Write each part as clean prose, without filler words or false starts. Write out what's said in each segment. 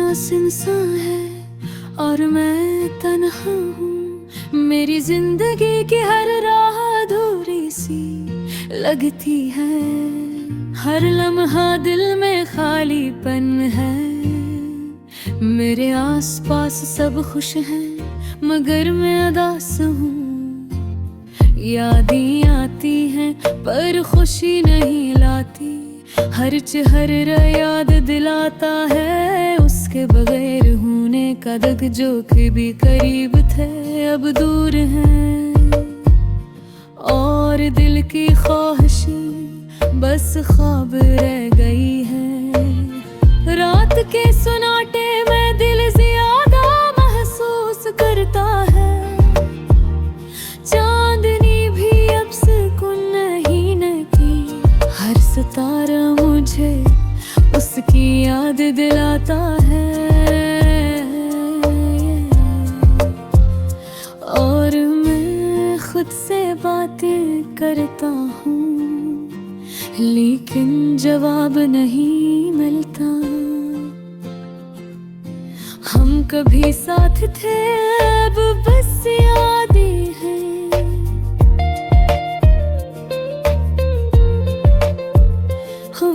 आस इंसान है और मैं तन्हा हूँ। मेरी जिंदगी की हर राह अधूरी सी लगती है। हर लम्हा दिल में खालीपन है। मेरे आसपास सब खुश हैं मगर मैं उदास हूँ। यादें आती हैं पर खुशी नहीं लाती। हर चेहरा याद दिलाता है उसके बगैर होने का दुख। जो कभी करीब थे अब दूर हैं और दिल की ख्वाहिशें बस ख्वाब रह गई है। रात के सुनाटे में दिल ज्यादा महसूस करता है। चांदनी भी अब सुकून नहीं देती। हर सितारा मुझे उसकी याद दिलाता है। और मैं खुद से बातें करता हूँ लेकिन जवाब नहीं मिलता। हम कभी साथ थे अब बस यादें हैं।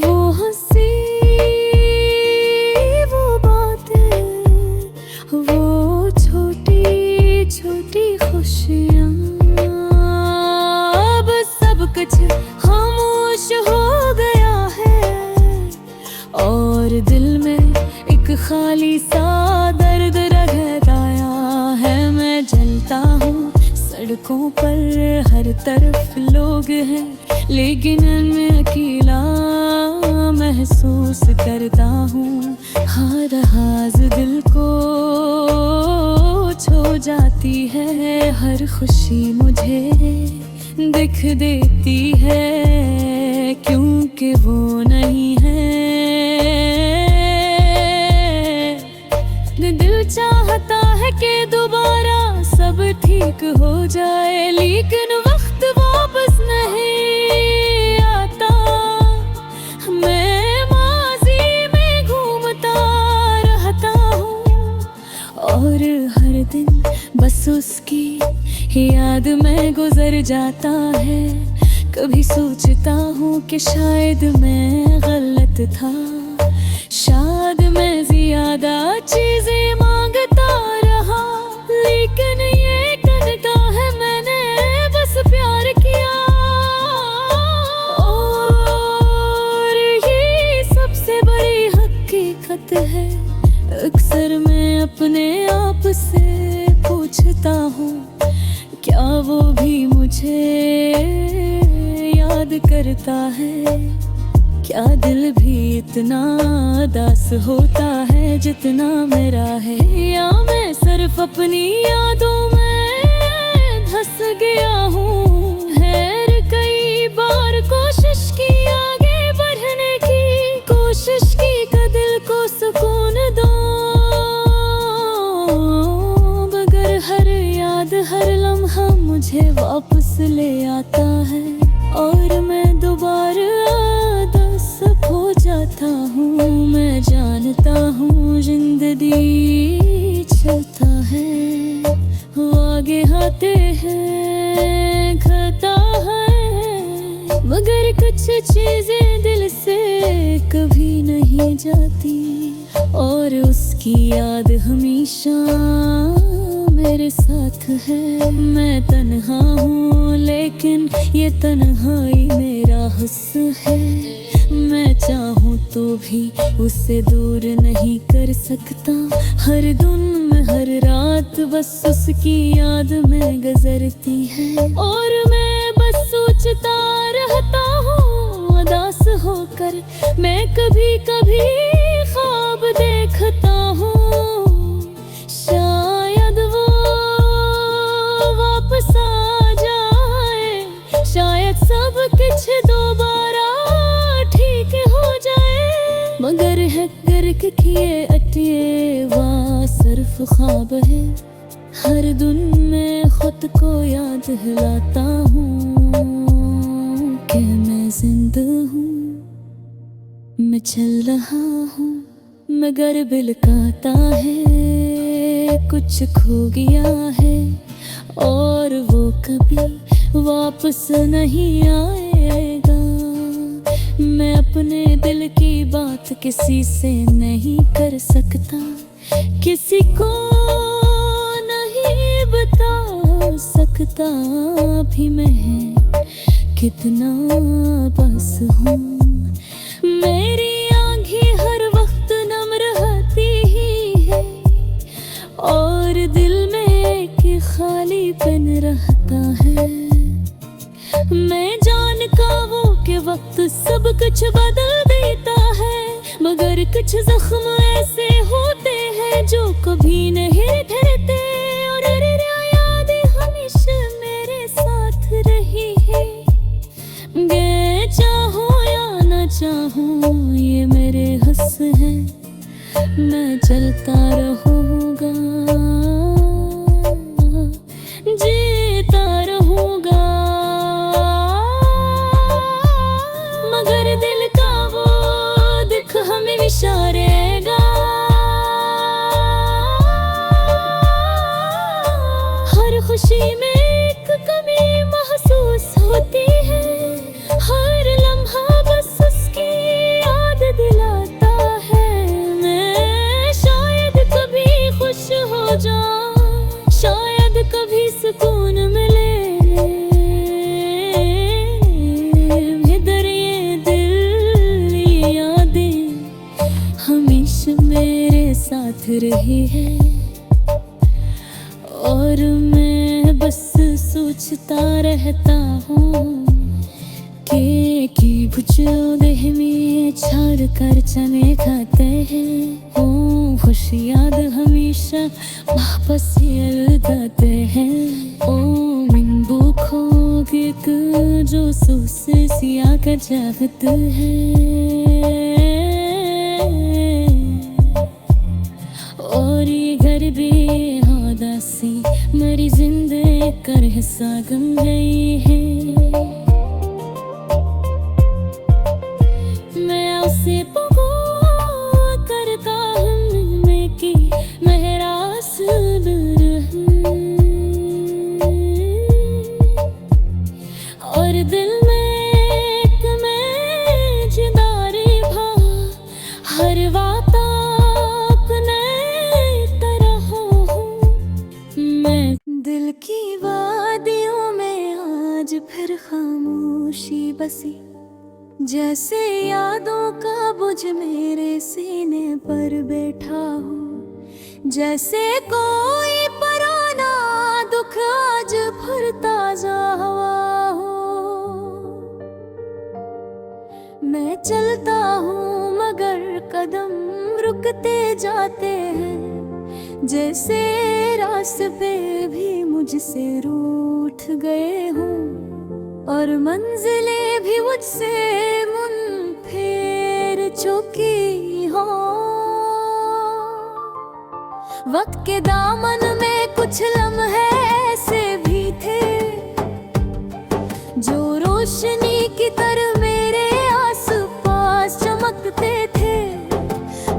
वो हंसी वो बातें वो छोटी छोटी खुशियाँ अब सब कुछ खामोश हो गया है। और दिल में एक खाली सा दर्द रह गया है। मैं जलता हूँ सड़कों पर हर तरफ लोग हैं लेकिन मैं अकेला महसूस करता हूँ। हर हाज दिल को छू जाती है। हर खुशी मुझे दिख देती है क्योंकि वो नहीं है। दिल चाहता है कि दोबारा सब ठीक हो जाए लेकिन वक्त वापस नहीं आता। मैं माजी में घूमता रहता हूँ और हर दिन बस उसकी याद में गुजर जाता है। कभी सोचता हूँ कि शायद मैं गलत था। शायद मैं ज्यादा चीजें मांगता रहा लेकिन ये करता है मैंने बस प्यार किया। और ये सबसे बड़ी हकीकत है। अक्सर मैं अपने आप से पूछता हूँ क्या वो भी मुझे याद करता है। क्या दिल भी इतना उदास होता है जितना मेरा है। या मैं सिर्फ अपनी यादों में धंस गया हूँ। खैर कई बार कोशिश की आगे बढ़ने की कोशिश की कि दिल को सुकून दो मगर हर याद हर लम्हा मुझे वापस ले आता है। और मैं दोबारा हो जाता हूँ। मैं जानता हूँ जिंदगी चलता है वो आगे आते हैं खाता है मगर कुछ चीजें दिल से कभी नहीं जाती। और उसकी याद हमेशा मेरे साथ है। मैं तन्हा हूँ लेकिन ये तन्हाई मेरा हुस्न है। मैं चाहूँ तो भी उससे दूर नहीं कर सकता। हर दिन में हर रात बस उसकी याद में गुजरती है। और मैं बस सोचता रहता हूँ उदास होकर मैं कभी कभी ख्वाब देखता हूँ। शायद वो वापस आ जाए। शायद सब कुछ दोबारा मगर है गर्क किए अटिए वहाँ सिर्फ ख्वाब है। हर दिन मैं खुद को याद दिलाता हूँ कि मैं जिंदा हूँ। मैं चल रहा हूँ मगर बिलकाता है कुछ खो गया है, और वो कभी वापस नहीं आएगा। मैं अपने दिल की बात किसी से नहीं कर सकता, किसी को नहीं बता सकता भी मैं कितना बस हूँ। मेरी आँखें हर वक्त नम रहती ही है, और दिल में एक खालीपन रहता है। मैं जान का वो के वक्त सब कुछ बदल देता है, मगर कुछ जख्म ऐसे होते हैं जो कभी नहीं ठहरते, और याद हमेशा मेरे साथ रही है। मैं चाहूँ या न चाहूँ ये मेरे हस है, मैं चलता रहूँगा, जीता रहूँगा। मगर दिल का वो दुख हमें विचारेगा, हर खुशी में एक कमी महसूस होती है, हर लम्हा बस उसकी याद दिलाता है। मैं शायद कभी खुश हो जाऊं, शायद कभी सुकून मिले, मगर ये दिल ये यादें हमेशा मेरे साथ रही है। और मैं बस सोचता रहता हूँ कि बुझो देह में छाड़ कर चने खाते हैं। ओ खुश याद हमेशा वापस आते हैं। ओ मिंबू खोगिक जो सूसे सिया का चाहत है, और ये घर भी उदासी मेरी जिंदगी कर हिस्सा गम गई है। मैं उसे पुकार करता हूँ मैं कि मेरा सब्र है, और दिल में एक मैं जिदारी भा हर वाता दिल की वादियों में आज फिर खामोशी बसी, जैसे यादों का बोझ मेरे सीने पर बैठा हो, जैसे कोई पुराना दुख आज फिर ताजा हुआ हो। मैं चलता हूँ मगर कदम रुकते जाते हैं, जैसे रास्ते भी मुझसे रूठ गए हों, और मंजिलें भी मुझसे मुनफिर चुकी हो। वक्त के दामन में कुछ लम्हे ऐसे भी थे जो रोशनी की तरह मेरे आस-पास चमकते थे,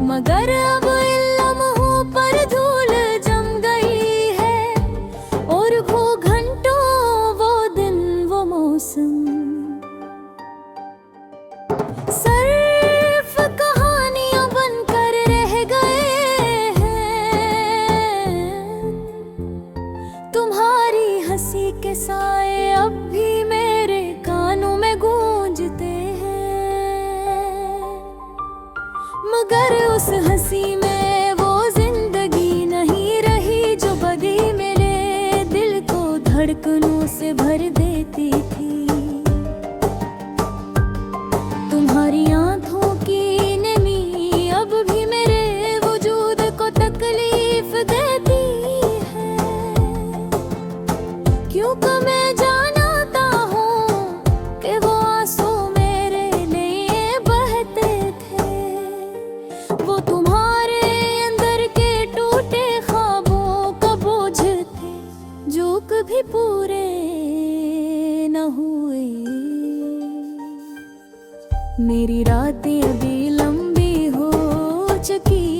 मगर अब इन लम्हों पर धूल जम गई है, और वो घंटों वो दिन वो मौसम सिर्फ कहानियां बनकर रह गए हैं। तुम्हारी हंसी के साए अब भी मेरे कानों में गूंजते हैं, मगर उस हंसी में वो जिंदगी नहीं रही जो बदी मेरे दिल को धड़कनों से भर देती थी। तुम्हारी आंखों की नमी अब भी मेरे वजूद को तकलीफ देती है, क्योंकि मैं जानता हूँ कि वो आंसू मेरे लिए बहते थे। वो तुम्हारे अंदर के टूटे ख्वाबों का बोझ थे जो कभी पूरे न हुए। मेरी रातें अभी लंबी हो चुकी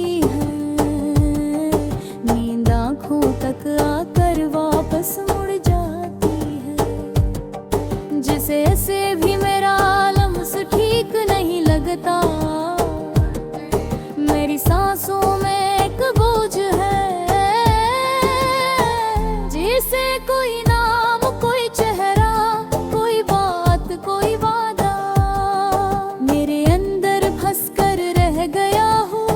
फिर से कोई नाम, कोई चेहरा, कोई बात, कोई वादा, मेरे अंदर फंस कर रह गया हूँ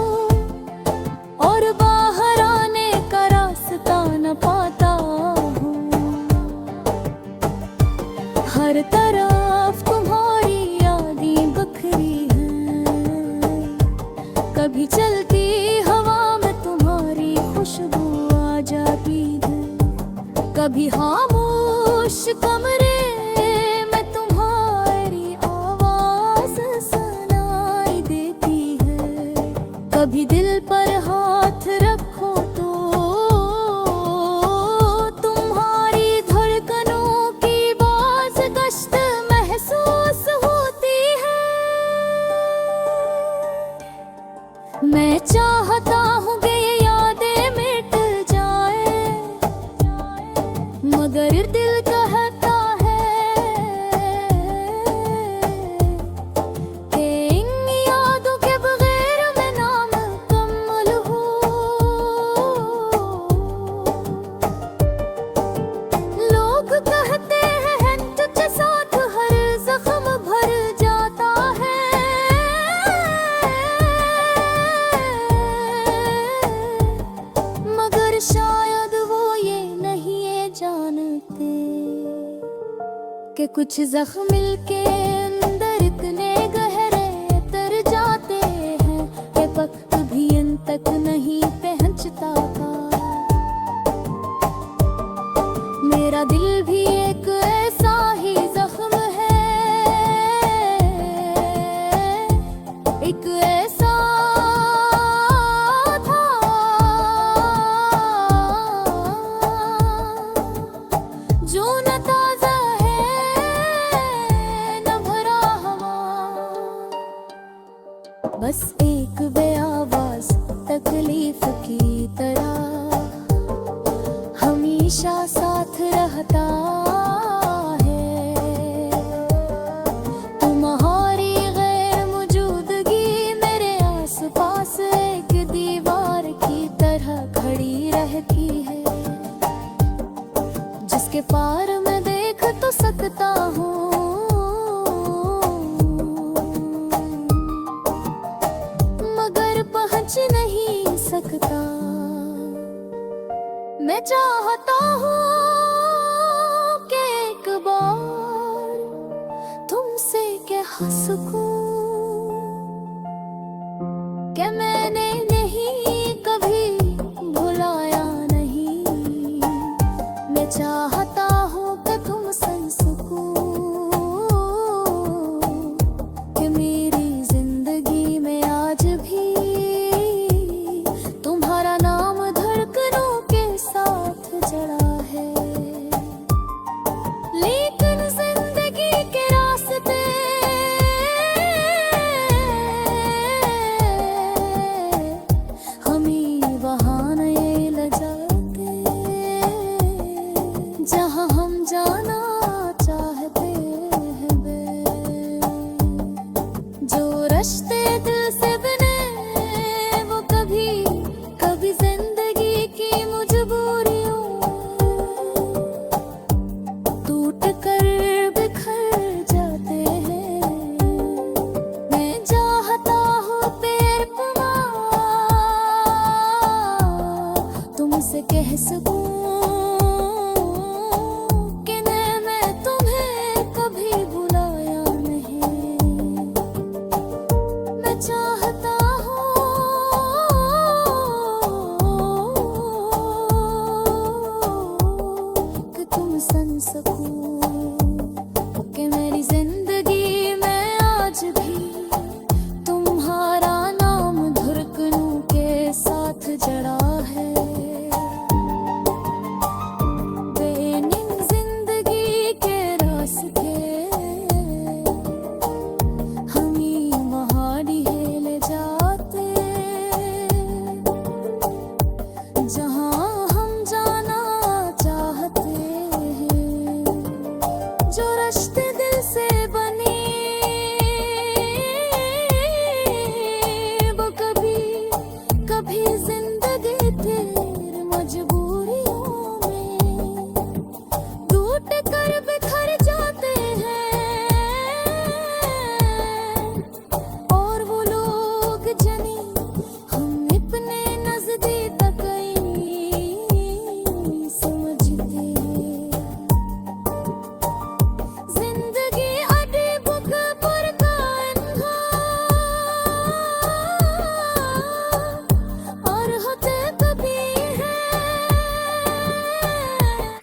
और बाहर आने का रास्ता न पाता हूँ। हर तरफ तुम्हारी यादें बखरी हैं, कभी चलती हवा में तुम्हारी खुशबू आ जाती है, कभी खामोश कमरे में तुम्हारी आवाज सुनाई देती है, कभी दिल पर हाथ रखो तो तुम्हारी धड़कनों की बाज गश्त महसूस होती है। मैं चाहता हूँ कि ये यादें मिट जाए, मगर दिल कहता है कि इन यादों के बगैर मैं नामुकम्मल हूँ। लोग कहते हैं हिंट के साथ हर जख्म भर जाता है, मगर शायद वो ये नहीं जानते कि कुछ जख्म मिलके अंदर इतने गहरे तर जाते हैं कि वक्त भी इन तक नहीं पहुंचता था। मेरा दिल भी एक ऐसा ही जख्म है, एक ऐसा था जो न ताजा है न भरा हवा, बस एक बेआवाज तकलीफ की तरह हमेशा साथ रहता है। तुम्हारी गैर मौजूदगी मेरे आसपास एक दीवार की तरह खड़ी रहती है, जिसके पार मैं देख तो सकता हूँ, मगर पहुँच नहीं सकता। मैं चाहता हूँ कि एक बार तुमसे कह सकूं कि मैंने नहीं कभी भुलाया नहीं। मैं चाहता हूँ कि तुम सुन सको कि मेरी जिंदगी में आज भी तुम्हारा नाम धड़कनों के साथ जड़ा है। लेकिन जिंदगी के रास्ते हमें वहाँ नहीं ले जाते जहाँ हम जाना चाहते हैं वे। जो रिश्ते दिल से बने वो कभी कभी जिंदगी की मजबूरियों टूट कर बिखर जाते हैं। मैं चाहता हूँ पैर पमा तुमसे कह सकूं कि मैं तुम्हें कभी भुलाया नहीं। मैं चाहता कि तुम सुन सको कि मेरी जिंदगी में आज भी तुम्हारा नाम धड़कनों के साथ जड़ा है। बेनीम जिंदगी के रास्ते हमें वहाँ ले जाते जहाँ हम जाना चाहते हैं।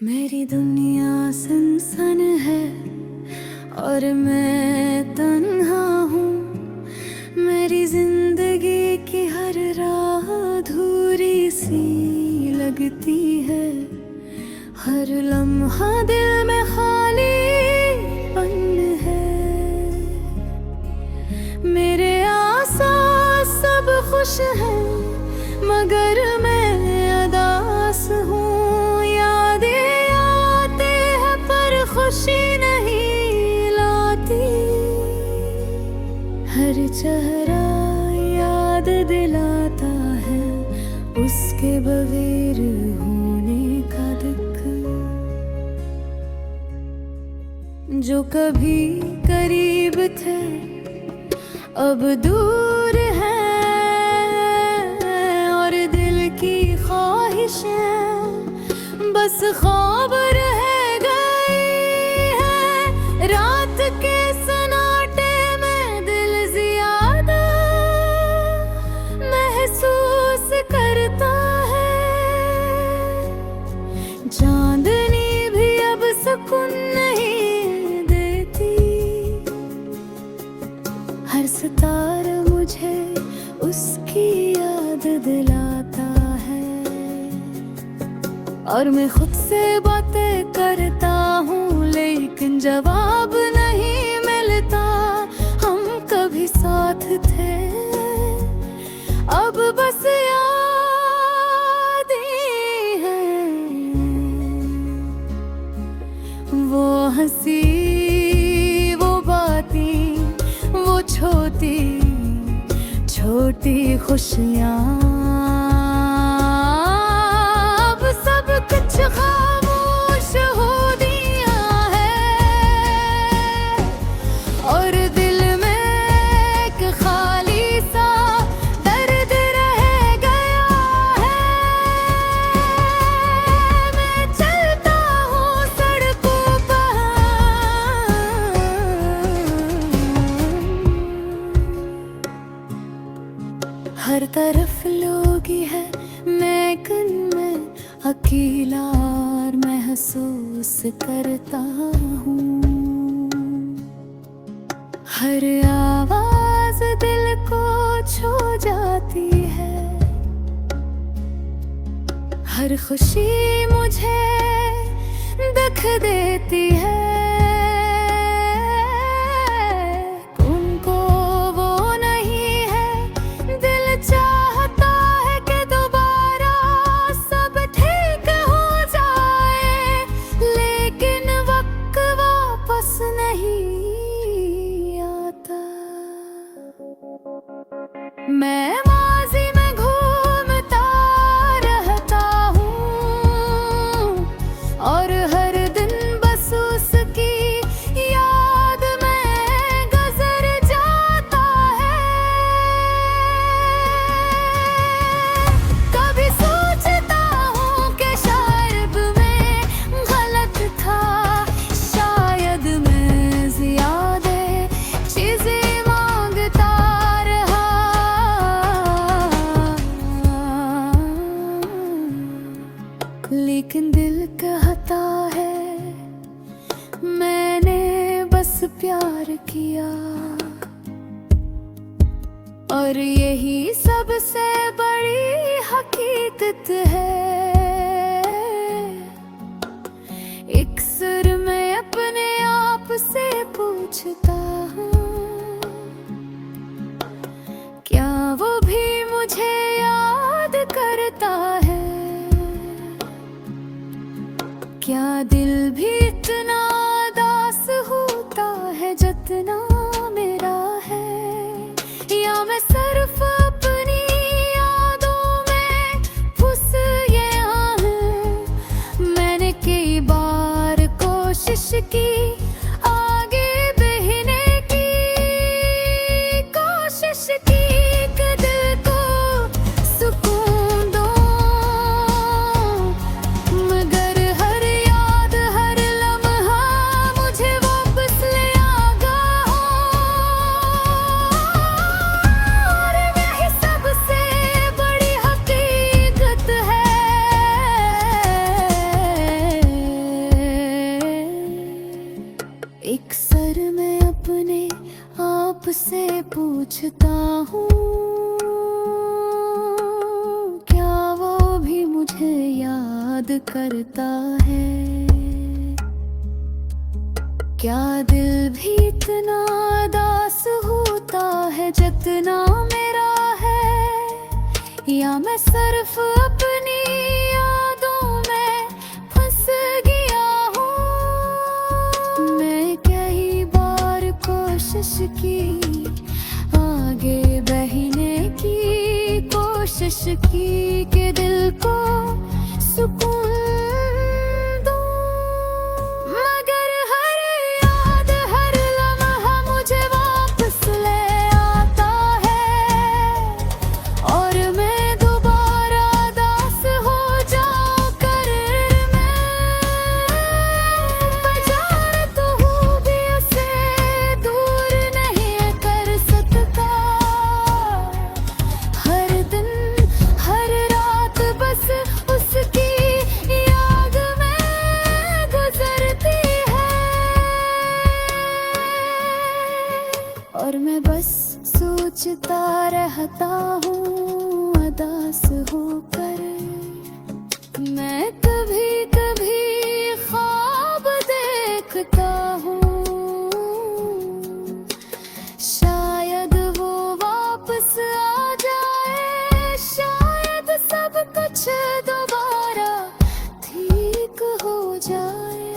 मेरी दुनिया सुनसान है और मैं तन्हा हूँ। मेरी जिंदगी की हर राह अधूरी सी लगती है। हर लम्हा दिल में खालीपन है। मेरे आसपास सब खुश हैं मगर मैं उदास हूँ। यादें आते हैं पर खुशी नहीं लाती। हर चेहरा याद दिलाता है उसके बगैर होने का दुख। जो कभी करीब थे अब दूर हैं और दिल की ख्वाहिशें बस ख्वाब रह गई है। रात के सन्नाटे में दिल ज्यादा महसूस करता है। चांदनी भी अब सुकून नहीं देती। हर सितारा मुझे उसकी याद दिलाता है। और मैं खुद से बातें करता हूँ लेकिन जवाब नहीं मिलता। हम कभी साथ थे अब बस यादें हैं। वो हंसी वो बातें वो छोटी छोटी खुशियाँ अब सब कुछ खामोश हो दिया है। और दिल में एक खाली सा दर्द रह गया है। मैं चलता हूँ सड़कों पर हर तरफ लोग ही है मैं कन में अकेला और महसूस करता हूँ। हर आवाज दिल को छू जाती है। हर खुशी मुझे दुख देती है। उनको वो नहीं है दिल चाहता है कि दोबारा सब ठीक हो जाए। लेकिन वक्त वापस नहीं आता। मैं माजी में घूमता रहता हूँ और हर दिन बस उसकी याद में गुजर जाता है। कभी सोचता हूँ कि शायद मैं गलत था। शायद मैं ज्यादा चीजें मांगता रहा। लेकिन दिल कहता है मैंने बस प्यार किया। और यही सबसे बड़ी हकीकत है। एक सुर में अपने आप से पूछता हूँ क्या वो भी मुझे याद करता है। क्या दिल भी इतना उदास होता है जितना मेरा है। या मैं सिर्फ अपनी यादों में फंस गया हूँ। मैंने कई बार कोशिश की आगे बढ़ने की कोशिश की कि दिल को सुकून दूं। मगर हर याद हर लम्हा मुझे वापस ले आगा हो। और यही सबसे बड़ी हकीकत है। सोचता हूँ, क्या वो भी मुझे याद करता है? क्या दिल भी इतना उदास होता है जितना मेरा है? या मैं सिर्फ अपनी यादों में फंस गया हूँ? मैं कई बार कोशिश की, आगे बहने की कोशिश की कि दिल को सुकून दूं, मगर हर याद हर लम्हा मुझे वापस ले आता है, और मैं दोबारा दास हो जाऊं कर मैं जानता हूँ भी उसे दूर नहीं कर सकता। हर दिन हर रात बस उसकी याद में गुजरती है, और मैं बस सोचता रहता हूँ उदास होकर। मैं कभी कभी ख्वाब देखता हूँ, शायद वो वापस आ जाए, शायद सब कुछ दोबारा ठीक हो जाए,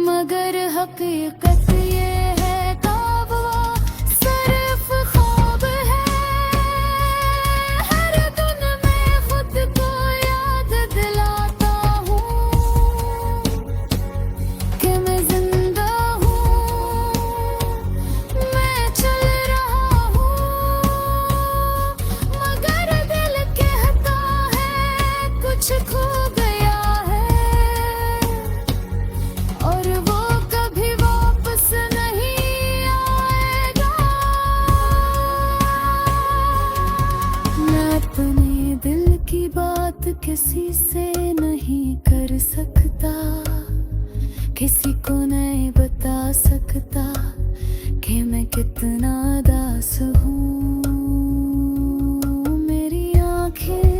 मगर हकीकत ये है ख्वाब वो सिर्फ ख्वाब है। हर दिन मैं खुद को याद दिलाता हूँ कि मैं जिंदा हूँ, मैं चल रहा हूँ, मगर दिल कहता है कुछ खो गया है, और वो कभी वापस नहीं आएगा। मैं अपने दिल की बात किसी से नहीं कर सकता, किसी को नहीं बता सकता कि मैं कितना दास हूँ। मेरी आंखें